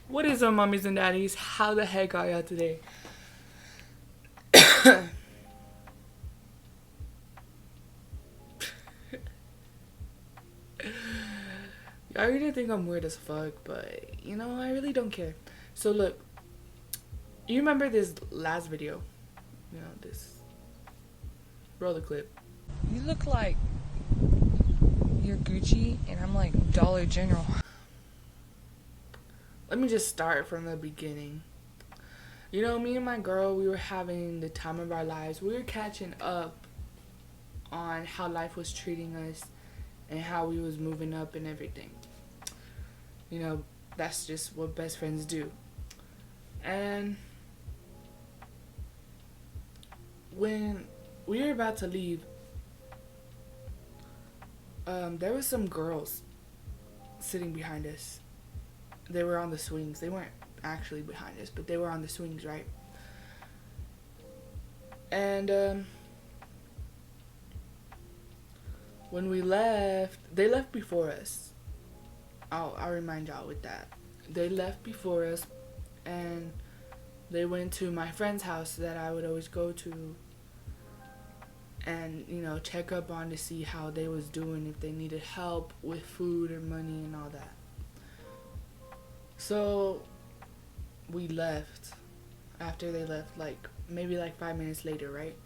What is up, mommies and daddies? How the heck are y'all today? Y'all really think I'm weird as fuck, but I really don't care. So look, you remember this last video? This roll the clip. You look like you're Gucci and I'm like Dollar General. Let me just start from the beginning. Me and my girl, we were having the time of our lives. We were catching up on how life was treating us and how we was moving up and everything. That's just what best friends do. And when we were about to leave, there was some girls sitting behind us. They were on the swings. They weren't actually behind us, but they were on the swings, right? And when we left, they left before us. I'll remind y'all with that. They left before us, and they went to my friend's house that I would always go to, and check up on to see how they was doing, if they needed help with food or money and all that. So we left after they left, maybe 5 minutes later, right?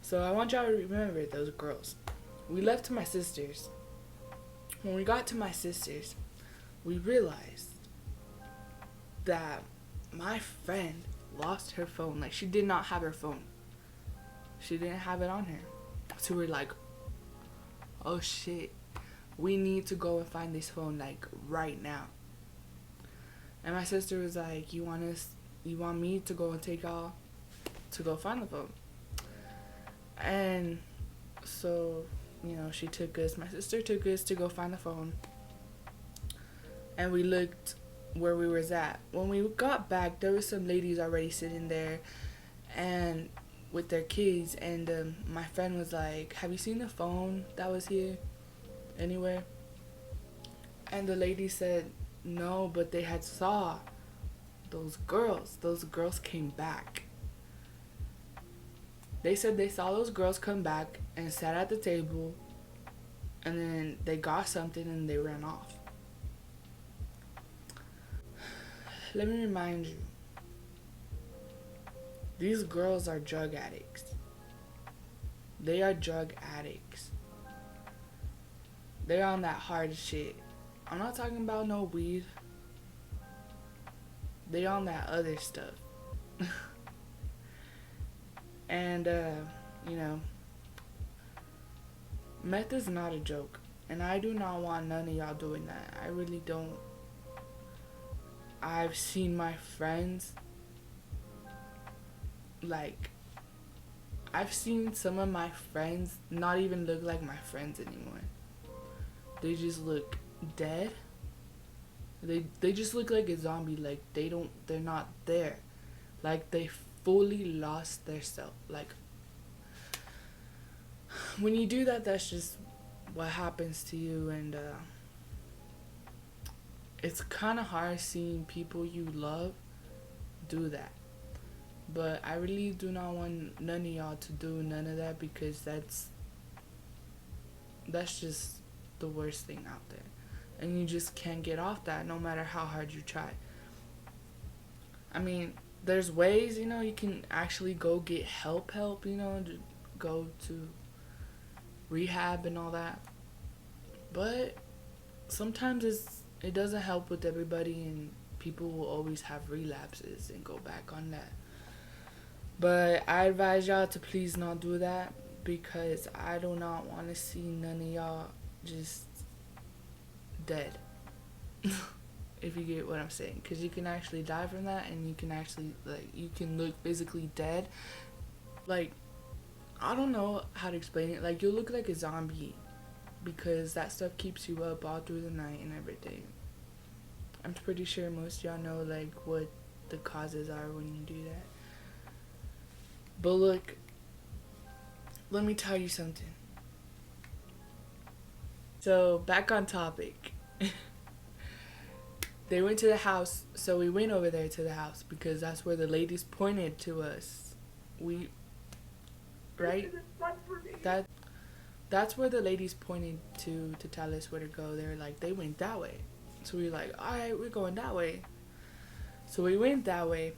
So I want y'all to remember those girls. We left to my sister's. When we got to my sister's, we realized that my friend lost her phone. She did not have her phone. She didn't have it on her. So we're like, oh shit, we need to go and find this phone right now. And my sister was like, you want me to go and take y'all to go find the phone? And so, my sister took us to go find the phone. And we looked where we was at. When we got back, there was some ladies already sitting there and with their kids. And my friend was like, have you seen the phone that was here anywhere? And the lady said, no, but they had saw those girls. Those girls came back. They said they saw those girls come back and sat at the table, and then they got something and they ran off. Let me remind you, these girls are drug addicts. They are drug addicts. They're on that hard shit. I'm not talking about no weed. They on that other stuff. And, meth is not a joke. And I do not want none of y'all doing that. I really don't. I've seen my friends, I've seen some of my friends not even look like my friends anymore. They just look dead. They just look like a zombie. They're not there. They fully lost their self. When you do that, that's just what happens to you. And it's kind of hard seeing people you love do that. But I really do not want none of y'all to do none of that, because that's just the worst thing out there. And you just can't get off that no matter how hard you try. I mean, there's ways, you can actually go get help, to go to rehab and all that. But sometimes it doesn't help with everybody, and people will always have relapses and go back on that. But I advise y'all to please not do that, because I do not want to see none of y'all just dead. If you get what I'm saying, because you can actually die from that, and you can actually you can look physically dead. I don't know how to explain it. You'll look like a zombie, because that stuff keeps you up all through the night and everything. I'm pretty sure most of y'all know what the causes are when you do that. But look, let me tell you something. So back on topic. They went to the house, so we went over there to the house because that's where the ladies pointed to us. We, right? That that's where the ladies pointed to tell us where to go. They were like, they went that way. So we were like, all right, we're going that way. So we went that way.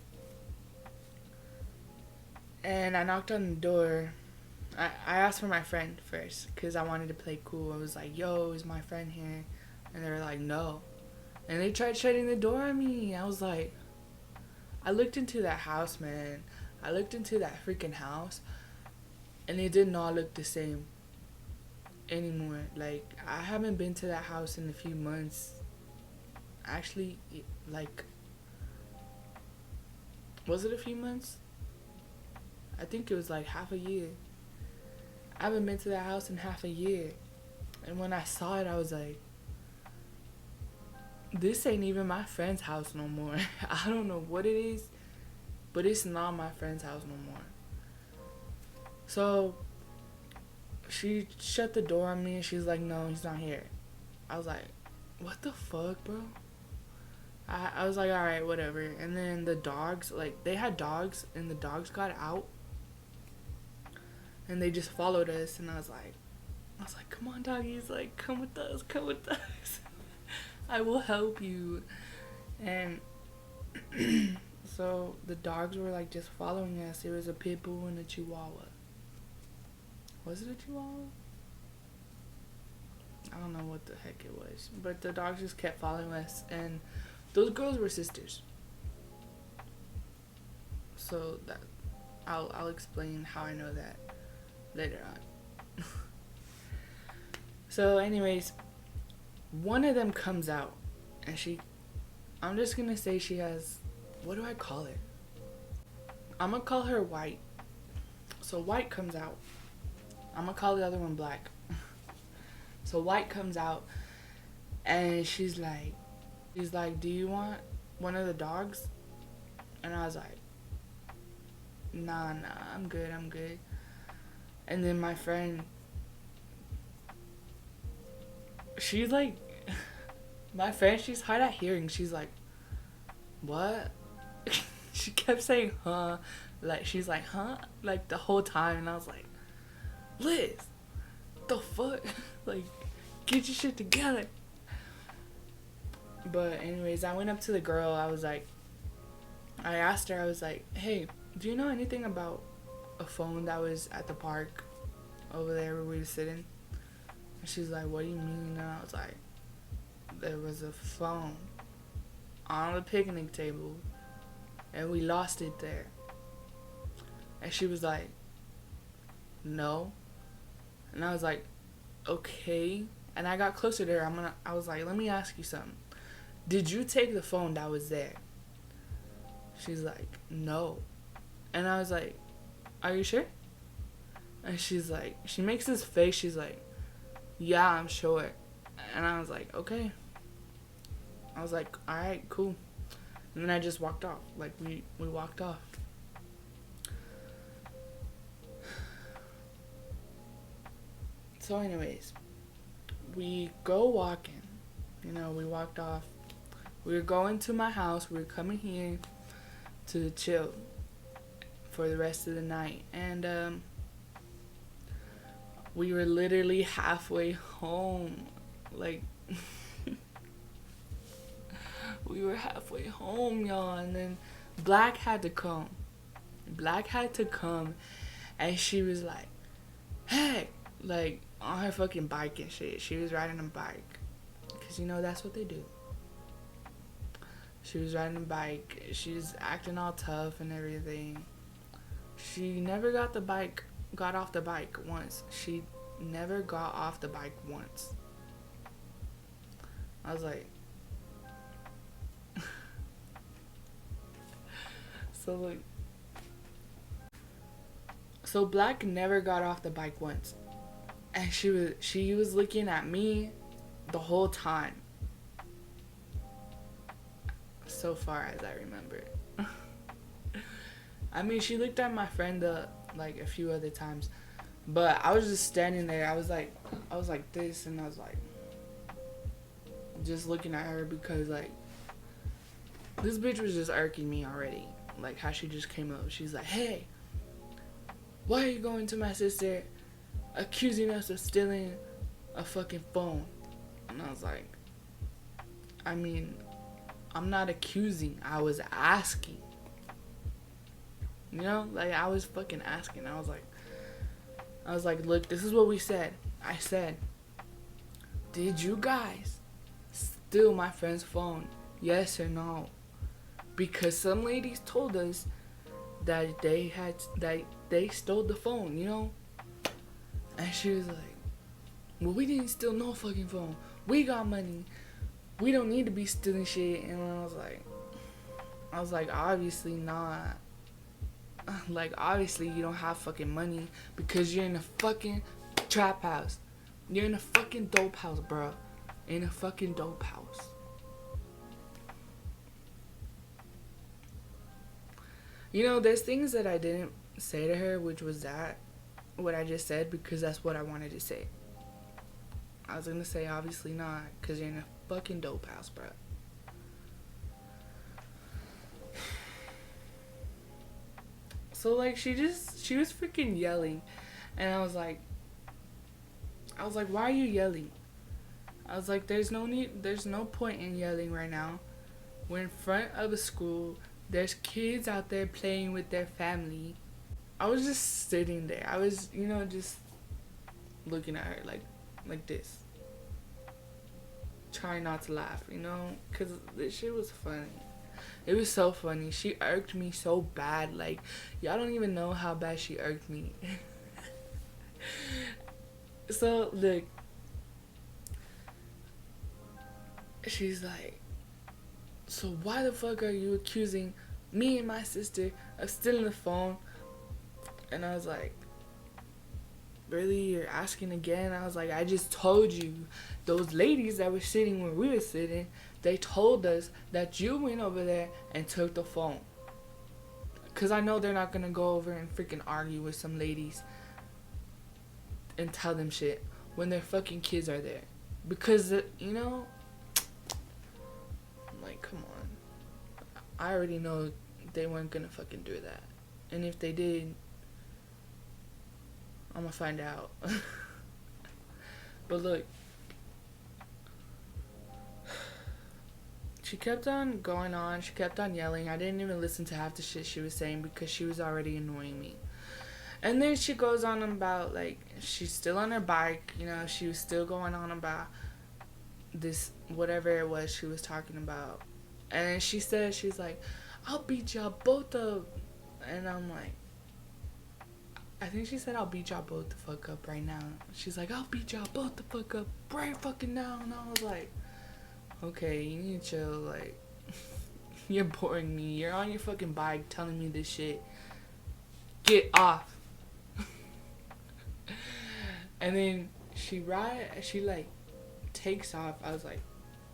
And I knocked on the door. I asked for my friend first because I wanted to play cool. I was like, yo, is my friend here? And they were like, no. And they tried shutting the door on me. I was like, I looked into that house, man. I looked into that freaking house. And it did not look the same anymore. Like, I haven't been to that house in a few months. Actually, like, was it a few months? I think it was like half a year. I haven't been to that house in half a year. And when I saw it, I was like, this ain't even my friend's house no more. I don't know what it is, but it's not my friend's house no more. So she shut the door on me and she's like, no, he's not here. I was like, what the fuck, bro? I was like, alright, whatever. And then the dogs, like, they had dogs and the dogs got out and they just followed us. And I was like, come on, doggies, like, come with us. I will help you. And so the dogs were like just following us. It was a pit bull and a chihuahua. Was it a chihuahua? I don't know what the heck it was. But the dogs just kept following us. And those girls were sisters. So that I'll explain how I know that later on. So anyways, one of them comes out and I'm just gonna say she has, what do I call her? I'm gonna call her White. So White comes out. I'm gonna call the other one Black. So White comes out and she's like, do you want one of the dogs? And I was like, nah, I'm good. And then my friend, she's like, my friend, she's hard at hearing. She's like, what? She kept saying, huh? Like, she's like, huh? Like, the whole time. And I was like, Liz, the fuck? Like, get your shit together. But anyways, I went up to the girl. I asked her, I was like, hey, do you know anything about a phone that was at the park over there where we were sitting? And she's like, what do you mean? And I was like, there was a phone on the picnic table and we lost it there. And she was like, no. And I was like, okay. And I got closer to her. I was like, let me ask you something. Did you take the phone that was there? She's like, no. And I was like, are you sure? And she's like, she makes this face. She's like, yeah, I'm sure. And I was like, okay. I was like, alright, cool. And then I just walked off. Like, we walked off. So anyways, we go walking. You know, we walked off. We were going to my house. We were coming here to chill for the rest of the night. And we were literally halfway home. Like, we were halfway home, y'all. And then Black had to come. And she was like, hey, like, on her fucking bike and shit. She was riding a bike. Because, you know, that's what they do. She was riding a bike. She was acting all tough and everything. She never got off the bike once. She never got off the bike once. I was like, so Black never got off the bike once. And she was looking at me the whole time. So far as I remember. I mean, she looked at my friend like a few other times, but I was just standing there. I was like this, and I was like just looking at her because, like, This bitch was just irking me already. Like how she just came up. She's like, hey, why are you going to my sister accusing us of stealing a fucking phone? And I was like, I mean, I'm not accusing. I was asking. You know? Like, I was fucking asking. I was like, look, this is what we said. I said, did you guys steal my friend's phone? Yes or no? Because some ladies told us that they stole the phone, you know? And she was like, well, we didn't steal no fucking phone. We got money. We don't need to be stealing shit. And I was like, obviously not. Like, obviously you don't have fucking money because you're in a fucking trap house. You're in a fucking dope house, bro. In a fucking dope house. You know, there's things that I didn't say to her, which was what I just said, because that's what I wanted to say. I was gonna say, obviously not, because you're in a fucking dope house, bro. So, like, she was freaking yelling. And I was like, why are you yelling? I was like, there's no point in yelling right now. We're in front of a school. There's kids out there playing with their family. I was just sitting there. I was, just looking at her like this. Trying not to laugh, because this shit was funny. It was so funny. She irked me so bad. Like, y'all don't even know how bad she irked me. So, look. She's like, so why the fuck are you accusing me and my sister of stealing the phone? And I was like, really? You're asking again? I was like, I just told you. Those ladies that were sitting where we were sitting, they told us that you went over there and took the phone. Because I know they're not going to go over and freaking argue with some ladies and tell them shit when their fucking kids are there. Because, like, come on. I already know they weren't gonna fucking do that. And if they did, I'm gonna find out. But look. She kept on going on. She kept on yelling. I didn't even listen to half the shit she was saying because she was already annoying me. And then she goes on about, like, she's still on her bike. She was still going on about this, whatever it was she was talking about. And she said, she's like, I'll beat y'all both up. And I'm like, I think she said, I'll beat y'all both the fuck up right now. She's like, I'll beat y'all both the fuck up right fucking now. And I was like, okay, you need to chill. Like, you're boring me. You're on your fucking bike telling me this shit. Get off. And then she like takes off.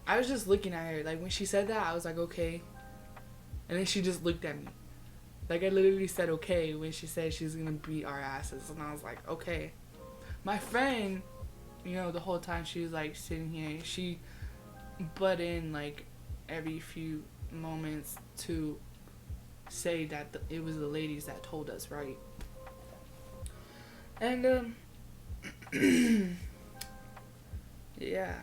I was just looking at her. Like, when she said that, I was like, okay. And then she just looked at me. Like, I literally said okay when she said she's gonna beat our asses. And I was like, okay. My friend, the whole time she was, like, sitting here, she butt in, like, every few moments to say that it was the ladies that told us, right? And, yeah.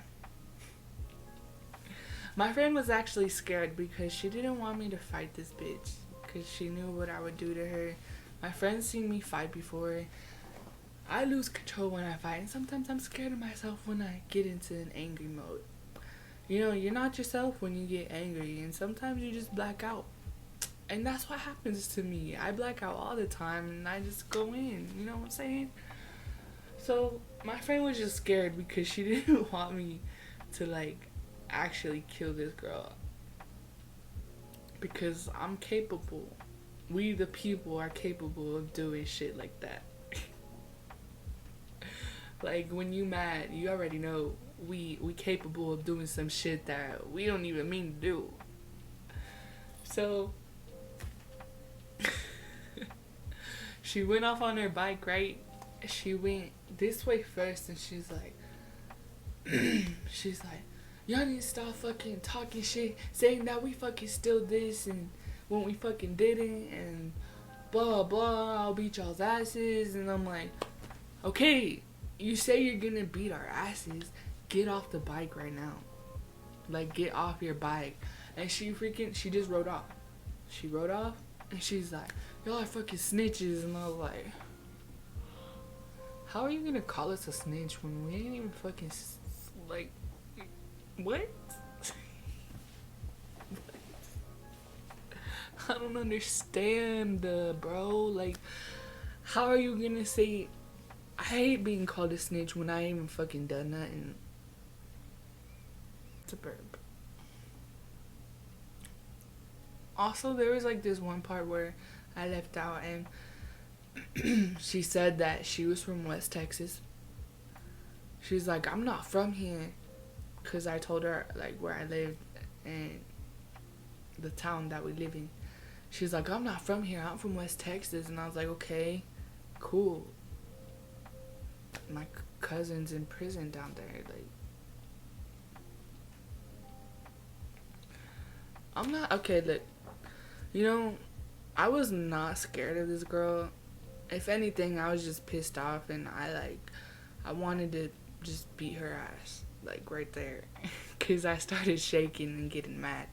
My friend was actually scared because she didn't want me to fight this bitch because she knew what I would do to her. My friend's seen me fight before. I lose control when I fight, and sometimes I'm scared of myself when I get into an angry mode. You're not yourself when you get angry, and sometimes you just black out. And that's what happens to me. I black out all the time, and I just go in. You know what I'm saying? So, my friend was just scared because she didn't want me to, like, actually kill this girl. Because I'm capable. We, the people, are capable of doing shit like that. Like, when you mad, you already know we capable of doing some shit that we don't even mean to do. So, she went off on her bike, right? She went this way first, and she's like, y'all need to stop fucking talking shit, saying that we fucking still this and when we fucking didn't, and blah blah, I'll beat y'all's asses. And I'm like, okay, you say you're gonna beat our asses, get off the bike right now. Like, get off your bike. And she just rode off. She rode off, and she's like, y'all are fucking snitches. And I was like, how are you gonna call us a snitch when we ain't even fucking, like, what? I don't understand, bro. Like, how are you gonna say, I hate being called a snitch when I ain't even fucking done nothing. It's a burp. Also, there was like this one part where I left out, and she said that she was from West Texas. She's like, I'm not from here, because I told her like where I lived and the town that we live in. She's like, I'm not from here, I'm from West Texas. And I was like, okay, cool. My cousin's in prison down there. Like, I'm not, okay, look, you know, I was not scared of this girl. If anything, I was just pissed off, and I wanted to just beat her ass, like, right there. Because I started shaking and getting mad.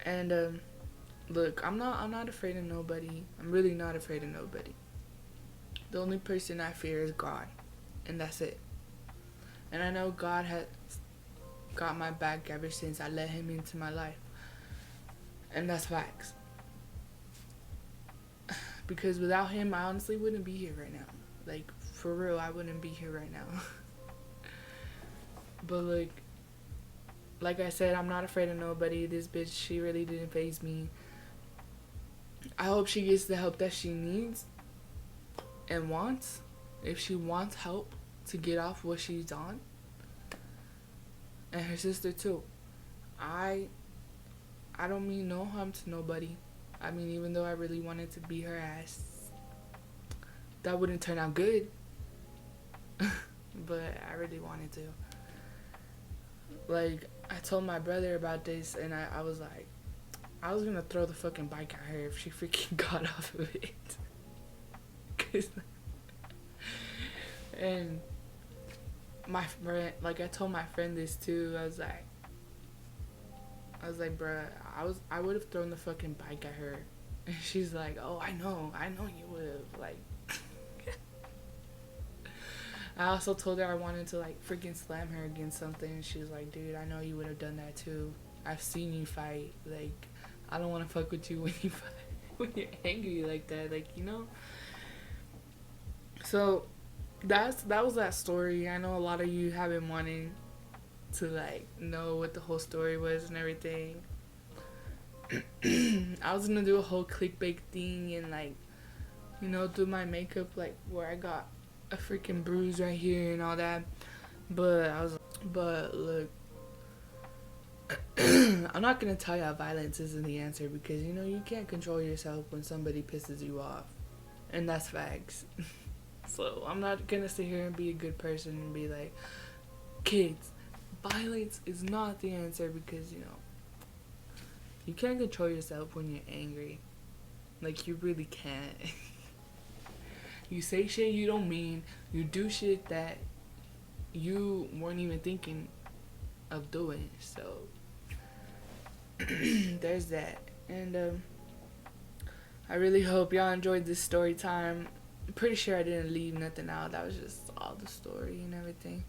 And, look, I'm not afraid of nobody. I'm really not afraid of nobody. The only person I fear is God, and that's it. And I know God has got my back ever since I let him into my life. And that's facts. Because without him, I honestly wouldn't be here right now. Like, for real, I wouldn't be here right now. But, like I said, I'm not afraid of nobody. This bitch, she really didn't faze me. I hope she gets the help that she needs and wants. If she wants help to get off what she's on. And her sister, too. I don't mean no harm to nobody. I mean, even though I really wanted to beat her ass, that wouldn't turn out good. But I really wanted to. Like, I told my brother about this, and I was like, I was gonna throw the fucking bike at her if she freaking got off of it. And my friend, like, I told my friend this too. I was like, bruh, I would have thrown the fucking bike at her. And she's like, oh, I know you would have. Like, I also told her I wanted to, like, freaking slam her against something. And she was like, dude, I know you would have done that too. I've seen you fight. Like, I don't want to fuck with you when you fight, when you're angry like that. Like, you know? So, that was that story. I know a lot of you have been wanting to, like, know what the whole story was and everything. I was gonna do a whole clickbait thing and, like, you know, do my makeup, like, where I got a freaking bruise right here and all that. But look, I'm not gonna tell y'all violence isn't the answer, because, you know, you can't control yourself when somebody pisses you off, and that's facts. So I'm not gonna sit here and be a good person and be like, kids, violence is not the answer, because, you know, you can't control yourself when you're angry. Like, you really can't. You say shit you don't mean. You do shit that you weren't even thinking of doing. So, there's that. And, I really hope y'all enjoyed this story time. I'm pretty sure I didn't leave nothing out. That was just all the story and everything.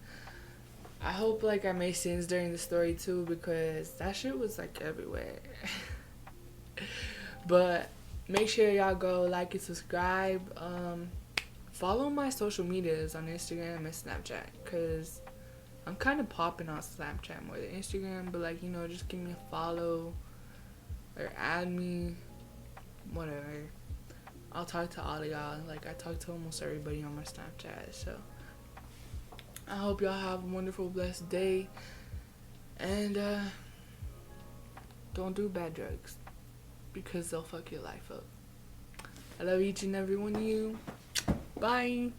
I hope, like, I made sense during the story too, because that shit was, like, everywhere. But make sure y'all go like and subscribe. Follow my social medias on Instagram and Snapchat, because I'm kind of popping on Snapchat more than Instagram. But, like, you know, just give me a follow or add me, whatever. I'll talk to all of y'all. Like, I talk to almost everybody on my Snapchat. So I hope y'all have a wonderful, blessed day. And don't do bad drugs, because they'll fuck your life up. I love each and every one of you. Bye.